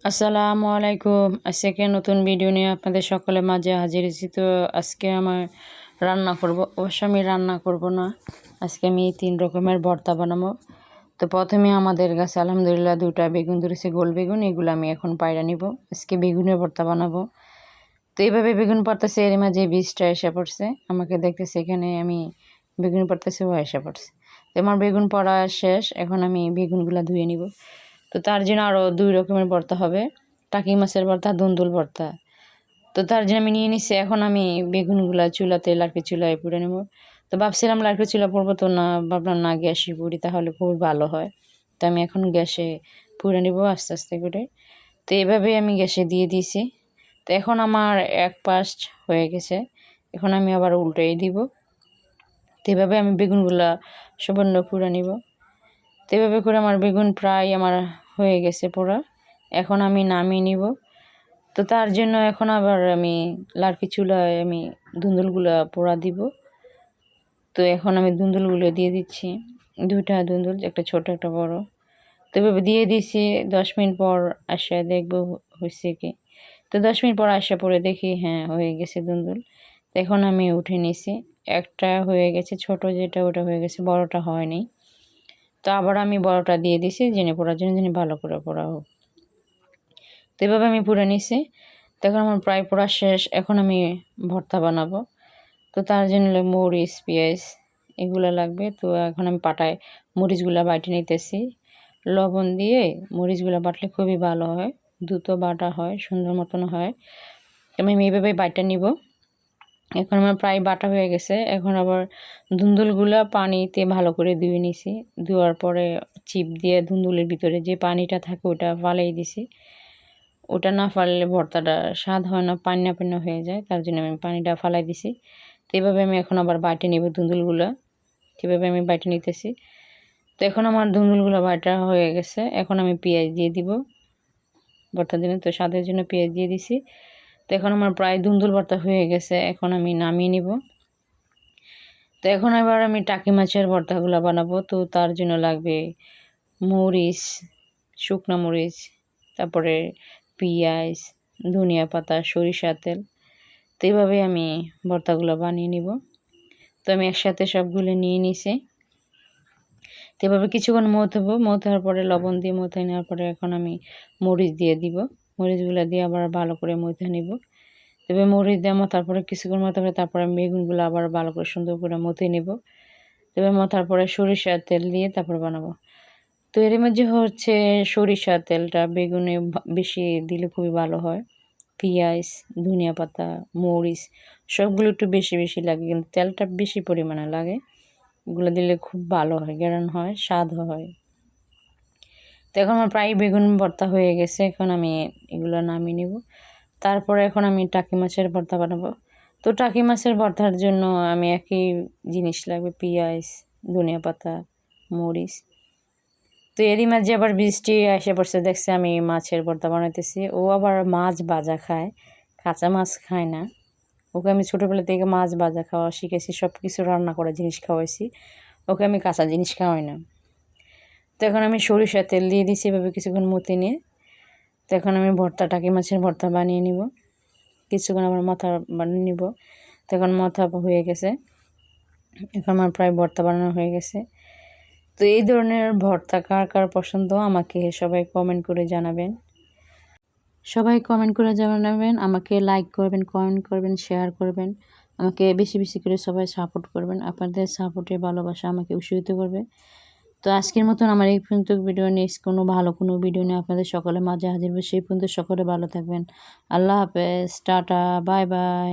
আসসালামু আলাইকুম। আজকে নতুন ভিডিও নিয়ে আপনাদের সকলের মাঝে হাজির হয়েছি। তো আজকে আমার রান্না করব, অবশ্য আমি রান্না করব না, আজকে আমি 3 রকমের ভর্তা বানাবো। তো প্রথমে আমাদের গাছে আলহামদুলিল্লাহ 2টা বেগুন ধরেছে, গোল বেগুন, এগুলো আমি এখন পায়রা নিব। আজকে বেগুনের ভর্তা বানাবো। তো এইভাবে বেগুন পারতেছে, এর মাঝে বীজটা এসে পড়ছে, আমাকে দেখতেছে এখানে আমি বেগুন পারতেছে, ও এসে পড়ছে। তো আমার বেগুন পড়া শেষ, এখন আমি বেগুনগুলো ধুয়ে নিব। তো তার জন্য আরও 2 রকমের ভর্তা হবে, টাকি মাছের ভর্তা, দুন্দুল ভর্তা। তো তার জন্য আমি নিয়ে নিচ্ছি। এখন আমি বেগুনগুলা চুলাতে লাকড়ি চুলায় পুড়ে নেব। তো ভাবছিলাম লাকড়ি চুলা পড়বো, তো না, ভাবলাম না গ্যাসে পুড়ি তাহলে খুবই ভালো হয়। তো আমি এখন গ্যাসে পুড়ে নেব আস্তে আস্তে করে। তো এইভাবেই আমি গ্যাসে দিয়ে দিয়েছি। তো এখন আমার এক পাশ হয়ে গেছে, এখন আমি আবার উল্টেই দিব। তো এভাবে আমি বেগুনগুলা সম্পূর্ণ পুড়ে নিব। তো এভাবে করে আমার বেগুন প্রায় আমার হয়ে গেছে পোড়া, এখন আমি নামিয়ে নিব। তো তার জন্য এখন আবার আমি লাকড়ি চুলায় আমি ধুন্দুলগুলো পোড়া দিব। তো এখন আমি ধুন্দুলগুলো দিয়ে দিচ্ছি, 2টা ধুন্দুল, একটা ছোট একটা বড়। তো এভাবে দিয়ে দিয়েছি। 10 মিনিট পর আসে দেখবো হয়েছে কি। তো 10 মিনিট পর আসা পরে দেখি হ্যাঁ হয়ে গেছে ধুন্দুল। তো এখন আমি উঠে নিছি, একটা হয়ে গেছে, ছোট যেটা ওটা হয়ে গেছে, বড়টা হয়নি। তো আবার আমি বড়টা দিয়ে দিছি জেনে পোড়ার জন্য, যিনি ভালো করে পোড়া হোক। তো এভাবে আমি পুড়ে নিছি। তো এখন আমার প্রায় পোড়া শেষ, এখন আমি ভর্তা বানাবো। তো তার জন্য মরিচ, পেঁয়াজ এগুলো লাগবে। তো এখন আমি পাটায় মরিচগুলো বাটি নিতেছি, লবণ দিয়ে মরিচগুলো বাটলে খুবই ভালো হয়, দ্রুত বাটা হয়, সুন্দর মতন হয়। আমি এইভাবে বাটা নিব। এখন আমার প্রায় বাটা হয়ে গেছে। এখন আবার ধুন্দুলগুলা পানিতে ভালো করে ধুয়ে নিছি, ধোয়ার পরে চিপ দিয়ে ধুন্দুলের ভিতরে যে পানিটা থাকে ওটা ফালাই দিছি। ওটা না ফাললে ভর্তাটা স্বাদ হয় না, পান্না পান্না হয়ে যায়, তার জন্য আমি পানিটা ফালাই দিছি। তো এইভাবে আমি এখন আবার বাটি নেব ধুন্দুলগুলো, কীভাবে আমি বাটি নিতেছি। তো এখন আমার ধুন্দুলগুলো বাটা হয়ে গেছে, এখন আমি পেঁয়াজ দিয়ে দিব ভর্তার জন্য। তো স্বাদের জন্য পেঁয়াজ দিয়ে দিছি। তো এখন আমার প্রায় ধুন্দুল ভর্তা হয়ে গেছে, এখন আমি নামিয়ে নিব। তো এখন আবার আমি টাকি মাছের ভর্তাগুলো বানাবো। তো তার জন্য লাগবে মরিচ, শুকনো মরিচ, তারপরে পেঁয়াজ, ধনিয়া পাতা, সরিষার তেল। তো এইভাবে আমি ভর্তাগুলো বানিয়ে নিব। তো আমি একসাথে সবগুলো নিয়ে নিছি। তো এভাবে কিছুক্ষণ মথার পরে লবণ দিয়ে মথে নেওয়ার পরে এখন আমি মরিচ দিয়ে দিব। মরিচগুলো দিয়ে আবার ভালো করে মথে নিব। তবে মরিচ দিয়ে মথার পরে কিছুক্ষণ মতো হবে, তারপরে আমি বেগুনগুলো আবার ভালো করে সুন্দর করে মথে নেব। তবে মথার পরে সরিষার তেল দিয়ে তারপর বানাবো। তো এর মধ্যে হচ্ছে সরিষার তেলটা বেগুনে বেশি দিলে খুবই ভালো হয়। পেঁয়াজ, ধনিয়া পাতা, মরিচ সবগুলো একটু বেশি বেশি লাগে, কিন্তু তেলটা বেশি পরিমাণে লাগে। এগুলো দিলে খুব ভালো হয়, গ্রান হয়, স্বাদ হয়। তো এখন আমার প্রায় বেগুন ভর্তা হয়ে গেছে, এখন আমি এগুলো নামিয়ে নেব। তারপরে এখন আমি টাকি মাছের ভর্তা বানাবো। তো টাকি মাছের ভর্তার জন্য আমি একই জিনিস লাগবে, পেঁয়াজ, ধনিয়া পাতা, মরিচ। তো এরই মাঝে আবার বৃষ্টি এসে পড়ছে, দেখছে আমি মাছের ভর্তা বানাইতেছি। ও আবার মাছ ভাজা খায়, কাঁচা মাছ খায় না। ওকে আমি ছোটোবেলা থেকে মাছ ভাজা খাওয়া শিখেছি, সব কিছু রান্না করা জিনিস খাওয়াইছি, ওকে আমি কাঁচা জিনিস খাওয়াই না। তো এখন আমি সরিষার তেল দিয়ে দিছি এভাবে কিছুক্ষণ মতে নিয়ে। তো এখন আমি টাকি মাছের ভর্তা বানিয়ে নিব, কিছুক্ষণ আমার মাথা বানিয়ে নিব। তো এখন মাথা হয়ে গেছে, এখন আমার প্রায় ভর্তা বানানো হয়ে গেছে। তো এই ধরনের ভর্তা কার কার পছন্দ আমাকে সবাই কমেন্ট করে জানাবেন। আমাকে লাইক করবেন, কমেন্ট করবেন, শেয়ার করবেন। আমাকে বেশি বেশি করে সবাই সাপোর্ট করবেন। আপনাদের সাপোর্টে ভালোবাসা আমাকে উৎসাহিত করবে। তো আজকের মতন আমার এই পর্যন্ত ভিডিও, নেক্সট কোনো ভিডিও নিয়ে আপনাদের সকলের মাঝে হাজির হবে। সেই পর্যন্ত সকলে ভালো থাকবেন। আল্লাহ হাফেজ, টাটা, বাই বাই।